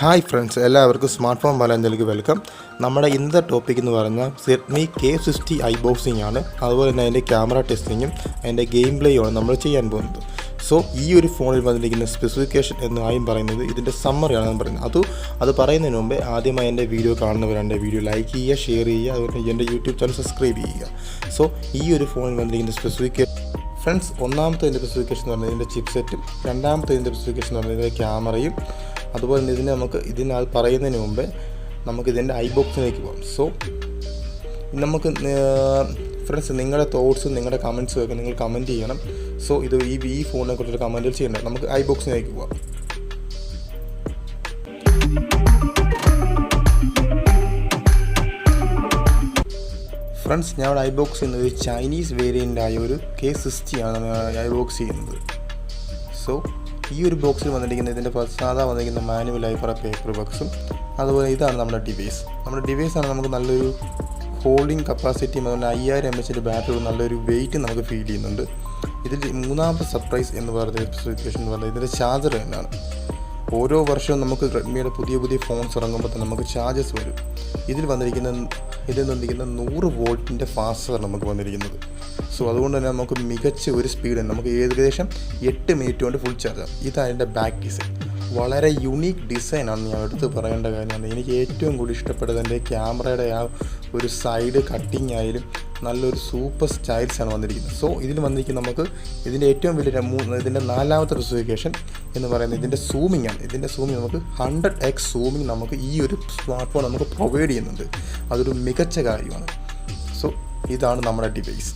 Hi friends, എല്ലാവർക്കും smartphone മലയാളത്തിലേക്ക് welcome. നമ്മുടെ ഇന്നത്തെ ടോപ്പിക് എന്ന് പറഞ്ഞാൽ Redmi K50 ഐബോക്സിംഗ് ആണ്. അതുപോലെ തന്നെ അതിൻ്റെ ക്യാമറ ടെസ്റ്റിങ്ങും അതിൻ്റെ ഗെയിം പ്ലേയുമാണ് നമ്മൾ ചെയ്യാൻ പോകുന്നത്. സോ ഈ ഒരു ഫോണിൽ വന്നിരിക്കുന്ന സ്പെസിഫിക്കേഷൻ എന്ന് ആയും പറയുന്നത് ഇതിൻ്റെ സമ്മറിയാണ് ഞാൻ പറയുന്നത്. അത് പറയുന്നതിന് മുമ്പേ ആദ്യമായി എൻ്റെ വീഡിയോ കാണുന്നവരാണ് വീഡിയോ ലൈക്ക് ചെയ്യുക, ഷെയർ ചെയ്യുക, അതുപോലെ എൻ്റെ യൂട്യൂബ് ചാനൽ സബ്സ്ക്രൈബ് ചെയ്യുക. സോ ഈ ഒരു ഫോണിൽ വന്നിരിക്കുന്ന സ്പെസിഫിക്കേഷൻ ഫ്രണ്ട്സ്, ഒന്നാമത്തെ ഇതിൻ്റെ സ്പെസിഫിക്കേഷൻ എന്ന് പറഞ്ഞാൽ ഇതിൻ്റെ ചിപ്സെറ്റും, രണ്ടാമത്തെ ഇതിൻ്റെ സ്പെസിഫിക്കേഷൻ എന്ന് പറഞ്ഞാൽ ഇതിൻ്റെ ക്യാമറയും, അതുപോലെ തന്നെ ഇതിനകത്ത് പറയുന്നതിന് മുമ്പേ നമുക്കിതിൻ്റെ ഐബോക്സിലേക്ക് പോകാം. സോ നമുക്ക് ഫ്രണ്ട്സ് നിങ്ങളുടെ തോട്ട്സും നിങ്ങളുടെ കമൻസും ഒക്കെ നിങ്ങൾ കമൻറ്റ് ചെയ്യണം. സോ ഇത് ഈ ഫോണിനെ കുറിച്ചൊരു കമൻറ്റിൽ ചെയ്യണം. നമുക്ക് ഐബോക്സിലേക്ക് പോകാം. ഫ്രണ്ട്സ്, ഞാൻ ഐബോക്സ് ചെയ്യുന്നത് ഒരു ചൈനീസ് വേരിയൻ്റായ ഒരു K60 ആണ് ഐബോക്സ് ചെയ്യുന്നത്. സോ ഈ ഒരു ബോക്സിൽ വന്നിരിക്കുന്ന ഇതിൻ്റെ സാധാ വന്നിരിക്കുന്ന മാനുവലായി കുറേ പേപ്പർ ബോക്സും, അതുപോലെ ഇതാണ് നമ്മുടെ ഡിവൈസാണ്. നമുക്ക് നല്ലൊരു ഹോൾഡിംഗ് കപ്പാസിറ്റിയും അതുപോലെ 5000 mAh ബാറ്ററി നല്ലൊരു വെയിറ്റ് നമുക്ക് ഫീൽ ചെയ്യുന്നുണ്ട്. ഇതിൽ മൂന്നാമത്തെ സർപ്രൈസ് എന്ന് പറയുന്ന സ്പെസിഫിക്കേഷൻ എന്ന് പറയുന്നത് ഇതിൻ്റെ ചാർജർ തന്നെയാണ്. ഓരോ വർഷവും നമുക്ക് റെഡ്മിയുടെ പുതിയ ഫോൺസ് ഇറങ്ങുമ്പോൾ തന്നെ നമുക്ക് ചാർജസ് വരും. ഇതിൽ വന്നിരിക്കുന്ന 100 വോൾട്ടിൻ്റെ ഫാസ്റ്റർ നമുക്ക് വന്നിരിക്കുന്നത്. സോ അതുകൊണ്ട് തന്നെ നമുക്ക് മികച്ച ഒരു സ്പീഡ് നമുക്ക് ഏകദേശം 8 മിനിറ്റ് കൊണ്ട് ഫുൾ ചാർജ് ആകും. ഇതാണ് എൻ്റെ ബാക്ക് ഡിസൈൻ. വളരെ യുണീക്ക് ഡിസൈനാണ് ഞാൻ എടുത്ത് പറയേണ്ട കാര്യമാണ്. എനിക്ക് ഏറ്റവും കൂടുതൽ ഇഷ്ടപ്പെട്ടത് എൻ്റെ ക്യാമറയുടെ ആ ഒരു സൈഡ് കട്ടിങ് ആയാലും നല്ലൊരു സൂപ്പർ സ്റ്റൈൽസാണ് വന്നിരിക്കുന്നത്. സോ ഇതിൽ വന്നിരിക്കുന്ന നമുക്ക് ഇതിൻ്റെ ഏറ്റവും വലിയ ഇതിൻ്റെ നാലാമത്തെ സ്പെസിഫിക്കേഷൻ എന്ന് പറയുന്നത് ഇതിൻ്റെ സൂമിംഗ് ആണ്. ഇതിൻ്റെ സൂമിംഗ് നമുക്ക് 100x സൂമിംഗ് നമുക്ക് ഈ ഒരു സ്മാർട്ട് ഫോൺ നമുക്ക് പ്രൊവൈഡ് ചെയ്യുന്നുണ്ട്. അതൊരു മികച്ച കാര്യമാണ്. സോ ഇതാണ് നമ്മുടെ ഡിവൈസ്.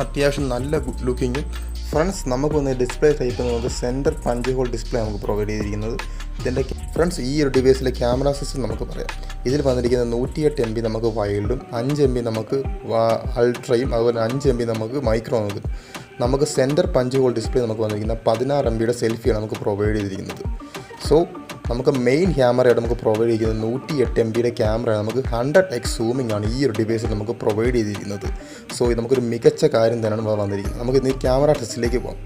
അത്യാവശ്യം നല്ല ഗുഡ് ലുക്കിങ്ങും. ഫ്രണ്ട്സ്, നമുക്ക് വന്ന് ഡിസ്പ്ലേ ടൈപ്പ് നമുക്ക് സെൻറ്റർ പഞ്ച് ഹോൾ ഡിസ്പ്ലേ നമുക്ക് പ്രൊവൈഡ് ചെയ്തിരിക്കുന്നത്. ഇതിൻ്റെ ഫ്രണ്ട്സ് ഈ ഒരു ഡിവൈസിലെ ക്യാമറ സിസ്റ്റം നമുക്ക് പറയാം. ഇതിൽ വന്നിരിക്കുന്ന 108 MB നമുക്ക് വൈൽഡും, 5 MB നമുക്ക് അൾട്രയും, അതുപോലെ 5 MB നമുക്ക് മൈക്രോ നമുക്ക് സെൻറ്റർ പഞ്ച് ഹോൾ ഡിസ്പ്ലേ നമുക്ക് വന്നിരിക്കുന്ന 16 MB സെൽഫിയാണ് നമുക്ക് പ്രൊവൈഡ് ചെയ്തിരിക്കുന്നത്. സോ നമുക്ക് മെയിൻ ക്യാമറയായിട്ട് നമുക്ക് പ്രൊവൈഡ് ചെയ്തിരിക്കുന്നത് 108 MB ക്യാമറയാണ്. നമുക്ക് 100x സൂമിംഗ് ആണ് ഈ ഒരു ഡിവൈസിൽ നമുക്ക് പ്രൊവൈഡ് ചെയ്തിരിക്കുന്നത്. സോ ഇത് നമുക്കൊരു മികച്ച കാര്യം തന്നെയാണ് വന്നിരിക്കുന്നത്. നമുക്ക് ഇന്ന് ക്യാമറ ടെസ്റ്റിലേക്ക് പോകാം.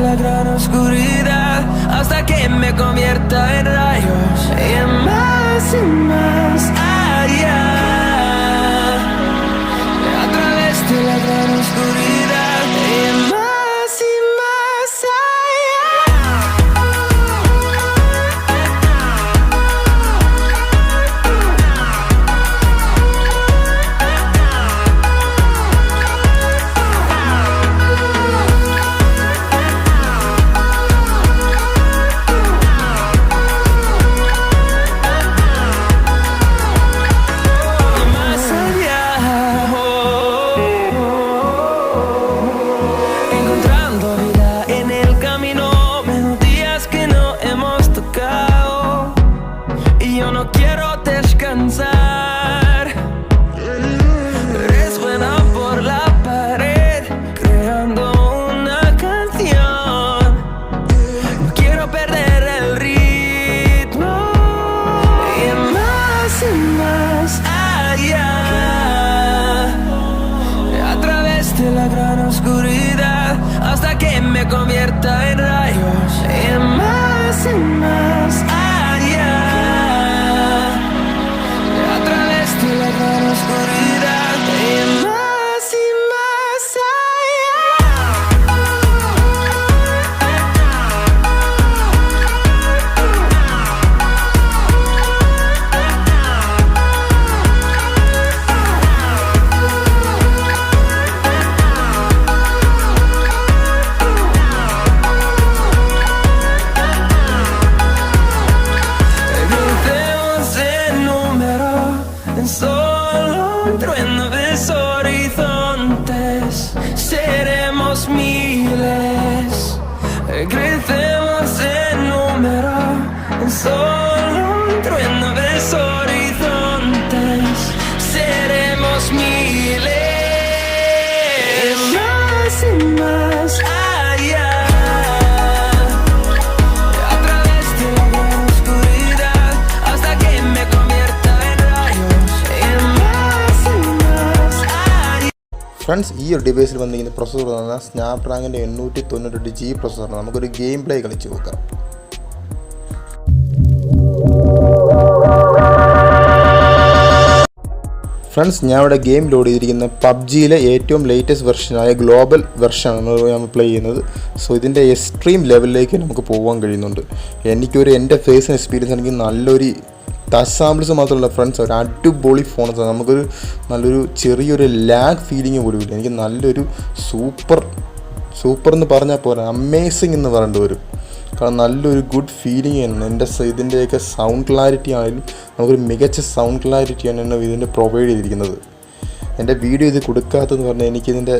La gran oscuridad hasta que me convierta en rayos y más allá. A través de la gran oscuridad y más allá. Hasta que me convierta en rayos y más allá. A través de la gran oscuridad y más allá. Friends, ഈ ഒരു ഡിവൈസിൽ വന്നിരിക്കുന്ന processor പറഞ്ഞാൽ സ്നാപ്ഡ്രാഗൻ്റെ 898G പ്രൊസസ്സറാണ്. നമുക്കൊരു game play കളിച്ച് നോക്കാം. Friends, ഞാൻ ഇവിടെ game load ചെയ്തിരിക്കുന്ന പബ്ജിയിലെ ഏറ്റവും ലേറ്റസ്റ്റ് വെർഷനായ ഗ്ലോബൽ വെർഷനാണ് നമ്മൾ പ്ലേ ചെയ്യുന്നത്. സോ ഇതിൻ്റെ എക്സ്ട്രീം ലെവലിലേക്ക് നമുക്ക് പോകാൻ കഴിയുന്നുണ്ട്. എൻ്റെ ഫേസിന് എക്സ്പീരിയൻസ് ആണെങ്കിൽ നല്ലൊരു ടച്ച് സാമ്പിൾസ് മാത്രമല്ല ഫ്രണ്ട്സ്, ഒരു അടിപൊളി ഫോണാണ്. നമുക്കൊരു നല്ലൊരു ചെറിയൊരു ലാഗ് ഫീലിംഗ് പോലും ഇല്ല. എനിക്ക് നല്ലൊരു സൂപ്പർ എന്ന് പറഞ്ഞാൽ പോരാ, അമേസിങ് എന്ന് പറയേണ്ടി വരും. കാരണം നല്ലൊരു ഗുഡ് ഫീലിംഗ് ആണ്. ഇതിൻ്റെയൊക്കെ സൗണ്ട് ക്ലാരിറ്റി ആണെങ്കിലും നമുക്കൊരു മികച്ച സൗണ്ട് ക്ലാരിറ്റിയാണ് ഇതിൻ്റെ പ്രൊവൈഡ് ചെയ്തിരിക്കുന്നത്. എൻ്റെ വീഡിയോ ഇത് കൊടുക്കാത്തതെന്ന് പറഞ്ഞാൽ എനിക്കിതിൻ്റെ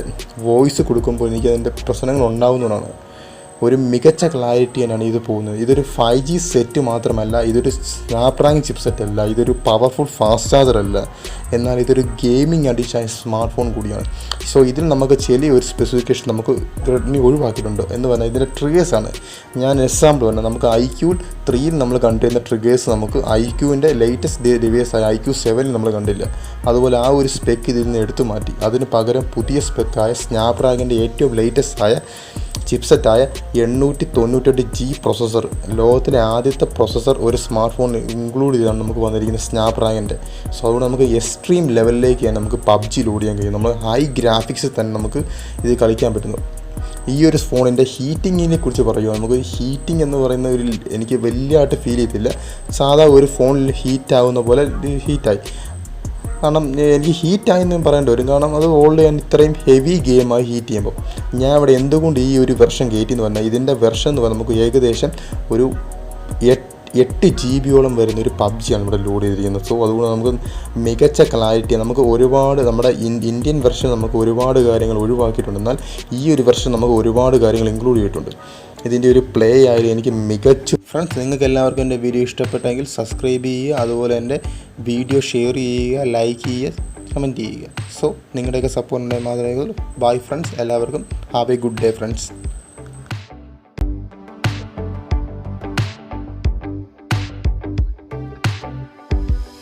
വോയിസ് കൊടുക്കുമ്പോൾ എനിക്കതിൻ്റെ പ്രശ്നങ്ങൾ ഉണ്ടാകുന്നതാണ്. ഒരു മികച്ച ക്ലാരിറ്റി തന്നെയാണ് ഇത് പോകുന്നത്. ഇതൊരു 5G സെറ്റ് മാത്രമല്ല, ഇതൊരു സ്നാപ്ഡ്രാഗൺ ചിപ്സെറ്റ് അല്ല, ഇതൊരു പവർഫുൾ ഫാസ്റ്റ് ചാർജർ അല്ല, എന്നാൽ ഇതൊരു ഗെയിമിംഗ് അഡിഷനായ സ്മാർട്ട് ഫോൺ കൂടിയാണ്. സോ ഇതിൽ നമുക്ക് ചെറിയൊരു സ്പെസിഫിക്കേഷൻ നമുക്ക് റെഡ്മി ഒഴിവാക്കിയിട്ടുണ്ട് എന്ന് പറഞ്ഞാൽ ഇതിൻ്റെ ട്രിഗേഴ്സാണ്. ഞാൻ എക്സാമ്പിൾ പറഞ്ഞാൽ നമുക്ക് iQ3 നമ്മൾ കണ്ടിരുന്ന ട്രിഗേഴ്സ് നമുക്ക് iQൻ്റെ ലേറ്റസ്റ്റ് ഡിവൈസായ iQ7 നമ്മൾ കണ്ടില്ല. അതുപോലെ ആ ഒരു സ്പെക്ക് ഇതിൽ നിന്ന് എടുത്തു മാറ്റി. അതിന് പകരം പുതിയ സ്പെക്കായ സ്നാപ്ഡ്രാഗൻ്റെ ഏറ്റവും ലേറ്റസ്റ്റ് ആയ ചിപ്സെറ്റായ 898G പ്രൊസസ്സർ, ലോകത്തിലെ ആദ്യത്തെ പ്രൊസസ്സർ ഒരു സ്മാർട്ട് ഫോൺ ഇൻക്ലൂഡ് ചെയ്താണ് നമുക്ക് വന്നിരിക്കുന്നത് സ്നാപ്ഡ്രാഗൻ്റെ. സോ അതുകൊണ്ട് നമുക്ക് എക്സ്ട്രീം ലെവലിലേക്കാണ് നമുക്ക് പബ്ജി ലോഡ് ചെയ്യാൻ കഴിയും. നമ്മൾ ഹൈ ഗ്രാഫിക്സിൽ തന്നെ നമുക്ക് ഇത് കളിക്കാൻ പറ്റുന്നു. ഈ ഒരു ഫോണിൻ്റെ ഹീറ്റിങ്ങിനെ കുറിച്ച് പറയുക, നമുക്ക് ഹീറ്റിംഗ് എന്ന് പറയുന്ന എനിക്ക് വലിയതായിട്ട് ഫീൽ ചെയ്തില്ല. സാധാ ഒരു ഫോണിൽ ഹീറ്റാവുന്ന പോലെ ഹീറ്റായി. കാരണം എനിക്ക് ഹീറ്റായെന്ന് പറയേണ്ടി വരും. കാരണം അത് ഓൾറെഡി ഞാൻ ഇത്രയും ഹെവി ഗെയിമായി ഹീറ്റ് ചെയ്യുമ്പോൾ ഞാൻ ഇവിടെ എന്തുകൊണ്ട് ഈ ഒരു വെർഷൻ കയറ്റി എന്ന് പറഞ്ഞാൽ ഇതിൻ്റെ വെർഷൻ എന്ന് പറഞ്ഞാൽ നമുക്ക് ഏകദേശം ഒരു 8 GB വരുന്ന ഒരു പബ്ജിയാണ് ഇവിടെ ലോഡ് ചെയ്തിരിക്കുന്നത്. സോ അതുകൊണ്ട് നമുക്ക് മികച്ച ക്ലാരിറ്റി, നമുക്ക് ഒരുപാട് നമ്മുടെ ഇന്ത്യൻ വെർഷൻ നമുക്ക് ഒരുപാട് കാര്യങ്ങൾ ഒഴിവാക്കിയിട്ടുണ്ട്. എന്നാൽ ഈ ഒരു വെർഷൻ നമുക്ക് ഒരുപാട് കാര്യങ്ങൾ ഇൻക്ലൂഡ് ചെയ്തിട്ടുണ്ട്. ഇതിൻ്റെ ഒരു പ്ലേ ആയാലും എനിക്ക് മികച്ചു. ഫ്രണ്ട്സ്, നിങ്ങൾക്ക് എല്ലാവർക്കും എൻ്റെ വീഡിയോ ഇഷ്ടപ്പെട്ടെങ്കിൽ സബ്സ്ക്രൈബ് ചെയ്യുക, അതുപോലെ എൻ്റെ വീഡിയോ ഷെയർ ചെയ്യുക, ലൈക്ക് ചെയ്യുക, കമൻറ്റ് ചെയ്യുക. സോ നിങ്ങളുടെയൊക്കെ സപ്പോർട്ടിൻ്റെ മാത്രമേ. ബൈ ഫ്രണ്ട്സ്, എല്ലാവർക്കും have A good day friends.